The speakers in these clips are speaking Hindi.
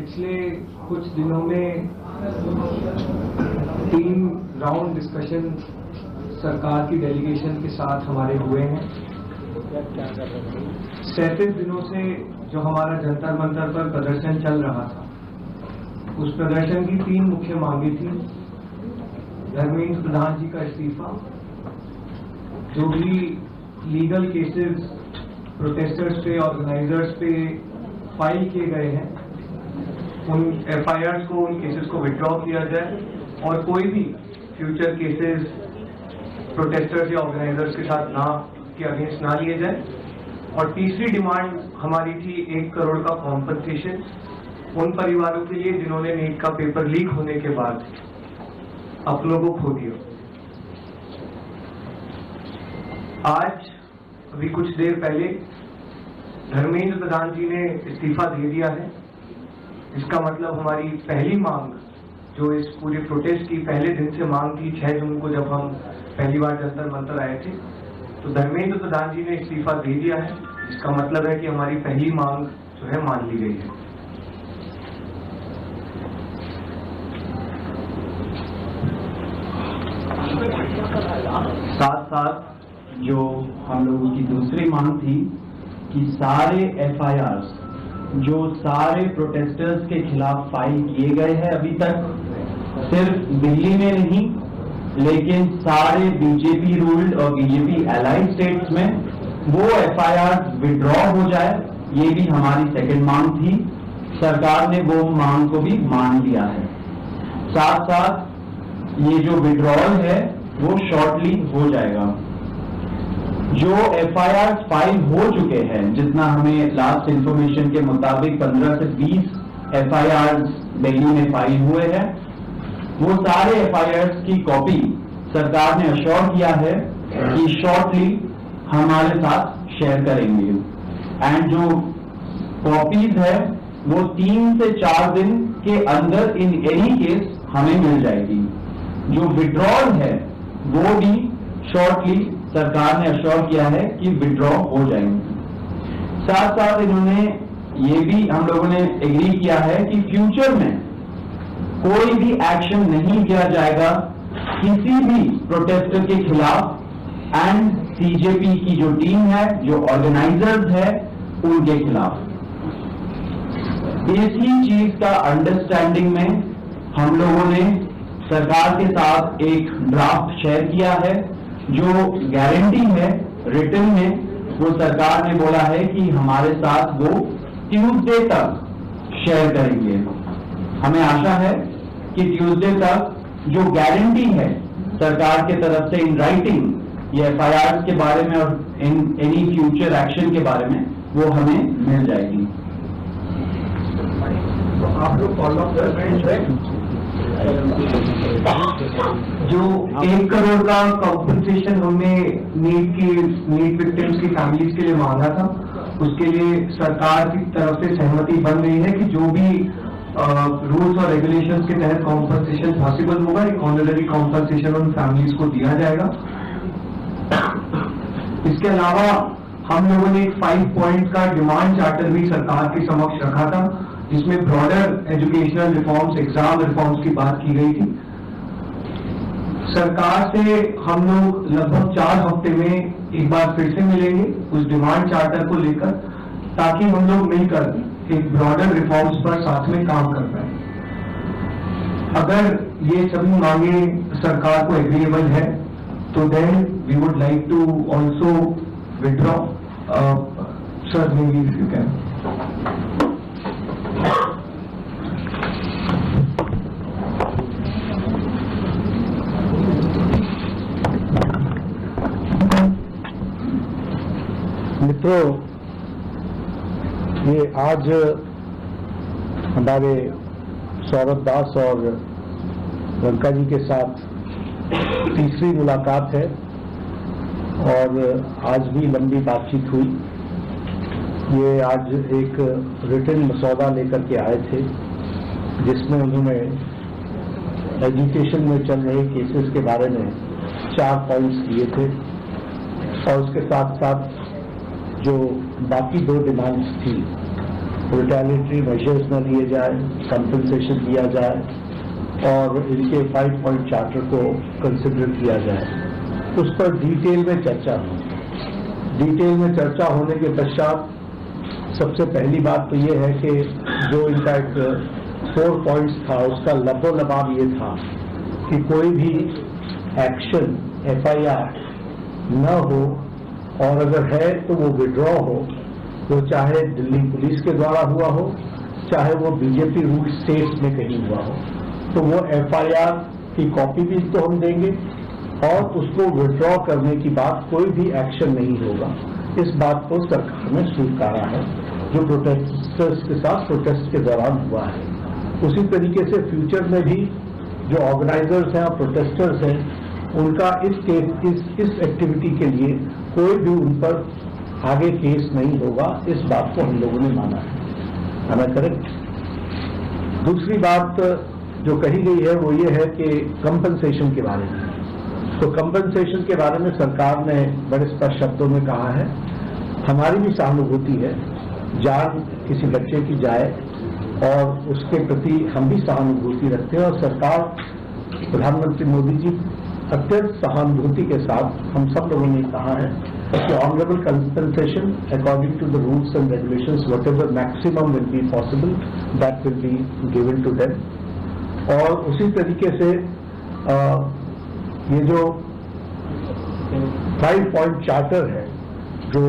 पिछले कुछ दिनों में 3 राउंड डिस्कशन सरकार की डेलीगेशन के साथ हमारे हुए हैं। 37 दिनों से जो हमारा जंतर मंतर पर प्रदर्शन चल रहा था, उस प्रदर्शन की 3 मुख्य मांगे थी। धर्मेंद्र प्रधान जी का इस्तीफा, जो भी लीगल केसेस प्रोटेस्टर्स पे, ऑर्गेनाइजर्स पे फाइल किए गए हैं, उन FIRs को, उन केसेस को विड्रॉ किया जाए और कोई भी फ्यूचर केसेस प्रोटेस्टर्स या ऑर्गेनाइजर्स के साथ के अगेंस्ट ना लिए जाए। और तीसरी डिमांड हमारी थी 1 करोड़ का कॉम्पनसेशन उन परिवारों के लिए जिन्होंने नीट का पेपर लीक होने के बाद अपनों को खो दिया। आज अभी कुछ देर पहले धर्मेंद्र प्रधान जी ने इस्तीफा दे दिया है। इसका मतलब हमारी पहली मांग, जो इस पूरे प्रोटेस्ट की पहले दिन से मांग थी, 6 जून को जब हम पहली बार जंतर मंतर आए थे, तो धर्मेंद्र प्रधान जी ने इस्तीफा दे दिया है। इसका मतलब है कि हमारी पहली मांग जो है मान ली गई है। साथ साथ जो हम लोगों की दूसरी मांग थी कि सारे FIRs जो सारे प्रोटेस्टर्स के खिलाफ फाइल किए गए हैं अभी तक, सिर्फ दिल्ली में नहीं लेकिन सारे बीजेपी रूल्ड और बीजेपी एलाइड स्टेट्स में, वो FIRs विड्रॉ हो जाए। ये भी हमारी सेकंड मांग थी। सरकार ने वो मांग को भी मान लिया है। साथ साथ ये जो विड्रॉल है वो शॉर्टली हो जाएगा। जो FIRs फाइल हो चुके हैं, जितना हमें लास्ट इंफॉर्मेशन के मुताबिक 15 से 20 FIRs दिल्ली में फाइल हुए हैं, वो सारे FIRs की कॉपी सरकार ने अश्योर किया है कि शॉर्टली हमारे साथ शेयर करेंगे। एंड जो कॉपीज है वो 3 से 4 दिन के अंदर इन एनी केस हमें मिल जाएगी। जो विड्रॉल है वो भी शॉर्टली सरकार ने अश्योर किया है कि विड्रॉ हो जाएंगे। साथ साथ इन्होंने ये भी हम लोगों ने एग्री किया है कि फ्यूचर में कोई भी एक्शन नहीं किया जाएगा किसी भी प्रोटेस्टर के खिलाफ एंड CJP की जो टीम है, जो ऑर्गेनाइजर्स है, उनके खिलाफ। इसी चीज का अंडरस्टैंडिंग में हम लोगों ने सरकार के साथ एक ड्राफ्ट शेयर किया है। जो गारंटी है रिटन में, वो सरकार ने बोला है कि हमारे साथ वो ट्यूसडे तक शेयर करेंगे। हमें आशा है कि ट्यूसडे तक जो गारंटी है सरकार की तरफ से इन राइटिंग ये FIRs के बारे में और इन एनी फ्यूचर एक्शन के बारे में, वो हमें मिल जाएगी। तो आप लोग फॉलो अप कर रहे हैं जो 1 करोड़ का कॉम्पनसेशन हमने नीट विक्टिम्स की फैमिलीज के लिए मांगा था, उसके लिए सरकार की तरफ से सहमति बन रही है कि जो भी रूल्स और रेगुलेशंस के तहत कॉम्पनसेशन पॉसिबल होगा, एक ऑनररी कॉम्पनसेशन उन फैमिलीज को दिया जाएगा। इसके अलावा हम लोगों ने एक 5 पॉइंट का डिमांड चार्टर भी सरकार के समक्ष रखा था, जिसमें broader educational reforms, exam reforms की बात की गई थी। सरकार से हम लोग लगभग 4 हफ्ते में एक बार फिर से मिलेंगे उस डिमांड चार्टर को लेकर, ताकि हम लोग मिलकर एक ब्रॉडर रिफॉर्म्स पर साथ में काम कर पाए। अगर ये सभी मांगे सरकार को एग्रीएबल है तो then we would like to also withdraw. Sir, maybe if you can. मित्रों, ये आज हमारे सौरभ दास और लंका जी के साथ तीसरी मुलाकात है और आज भी लंबी बातचीत हुई। ये आज एक रिटन मसौदा लेकर के आए थे, जिसमें उन्होंने एजुकेशन में चल रहे केसेस के बारे में 4 पॉइंट्स दिए थे और उसके साथ साथ जो बाकी 2 डिमांड्स थी रिटेलिटरी मेजर्स न लिए जाए, कंपनसेशन दिया जाए और इनके 5 पॉइंट चार्टर को कंसिडर किया जाए। उस पर डिटेल में चर्चा हो। डिटेल में चर्चा होने के पश्चात सबसे पहली बात तो ये है कि जो इनका एक 4 पॉइंट्स था उसका लबोलबाब ये था कि कोई भी एक्शन FIR न हो और अगर है तो वो विड्रॉ हो, वो चाहे दिल्ली पुलिस के द्वारा हुआ हो, चाहे वो बीजेपी रूल स्टेट्स में कहीं हुआ हो, तो वो FIR की कॉपी भी तो हम देंगे और उसको विड्रॉ करने की बात कोई भी एक्शन नहीं होगा। इस बात को सरकार ने स्वीकारा है जो प्रोटेस्टर्स के साथ प्रोटेस्ट के दौरान हुआ है। उसी तरीके से फ्यूचर में भी जो ऑर्गेनाइजर्स हैं और प्रोटेस्टर्स हैं उनका इस एक्टिविटी के लिए कोई भी उन पर आगे केस नहीं होगा। इस बात को हम लोगों ने माना है। am I correct? दूसरी बात जो कही गई है वो ये है कि कंपनसेशन के बारे में। तो कंपनसेशन के बारे में सरकार ने बड़े स्पष्ट शब्दों में कहा है, हमारी भी सहानुभूति है, जान किसी बच्चे की जाए और उसके प्रति हम भी सहानुभूति रखते हैं और सरकार प्रधानमंत्री मोदी जी अत्यंत सहानुभूति के साथ हम सब लोगों ने कहा है कि honourable compensation according to the rules and regulations whatever maximum will be possible that will be given to them. और उसी तरीके से ये जो 5 पॉइंट चार्टर है जो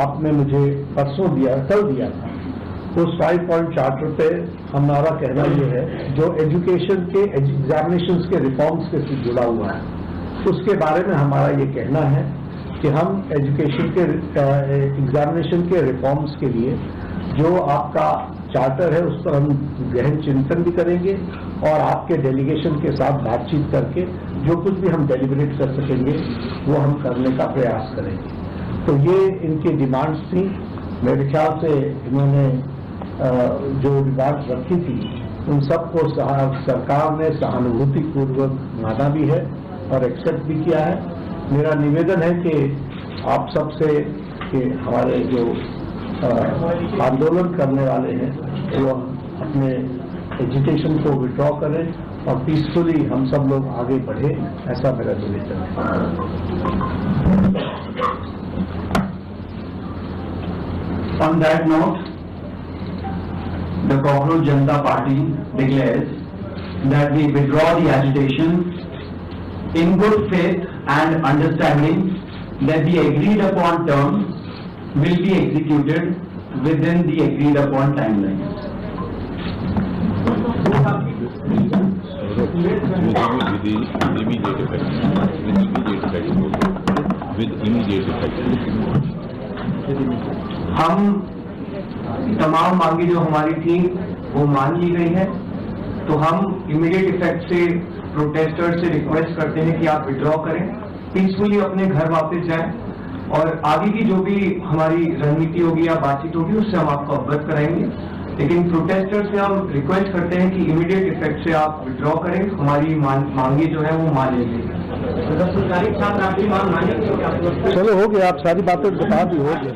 आपने मुझे परसों दिया, कल दिया था, उस 5 पॉइंट चार्टर पे हमारा कहना ये है जो एजुकेशन के एग्जामिनेशंस के रिफॉर्म्स के साथ जुड़ा हुआ है उसके बारे में हमारा ये कहना है कि हम एजुकेशन के एग्जामिनेशन के रिफॉर्म्स के लिए जो आपका चार्टर है उस पर हम गहन चिंतन भी करेंगे और आपके डेलीगेशन के साथ बातचीत करके जो कुछ भी हम डेलिब्रेट कर सकेंगे वो हम करने का प्रयास करेंगे। तो ये इनकी डिमांड्स थी। मेरे ख्याल से इन्होंने जो डिमांड्स रखी थी उन सबको सरकार ने सहानुभूतिपूर्वक माना भी है और एक्सेप्ट भी किया है। मेरा निवेदन है कि आप सबसे कि हमारे जो आंदोलन करने वाले हैं वो अपने एजुकेशन को विड्रॉ करें और पीसफुली हम सब लोग आगे बढ़े, ऐसा मेरा निवेदन है। On that note, the Cockroach Janata Party declares that we withdraw the agitation in good faith and understanding that the agreed upon terms will be executed within the agreed upon timelines. With immediate effect. हम तमाम मांगे जो हमारी थी वो मान ली गई है, तो हम इमीडिएट इफेक्ट से प्रोटेस्टर्स से रिक्वेस्ट करते हैं कि आप विड्रॉ करें, पीसफुली अपने घर वापस जाएं और आगे की जो भी हमारी रणनीति होगी या बातचीत होगी उससे हम आपको अवगत कराएंगे। लेकिन प्रोटेस्टर्स से हम रिक्वेस्ट करते हैं कि इमीडिएट इफेक्ट से आप विड्रॉ करें, हमारी मांगे जो है वो मान ली गई। चलो हो गया, आप सारी बातें बता दी, हो गया।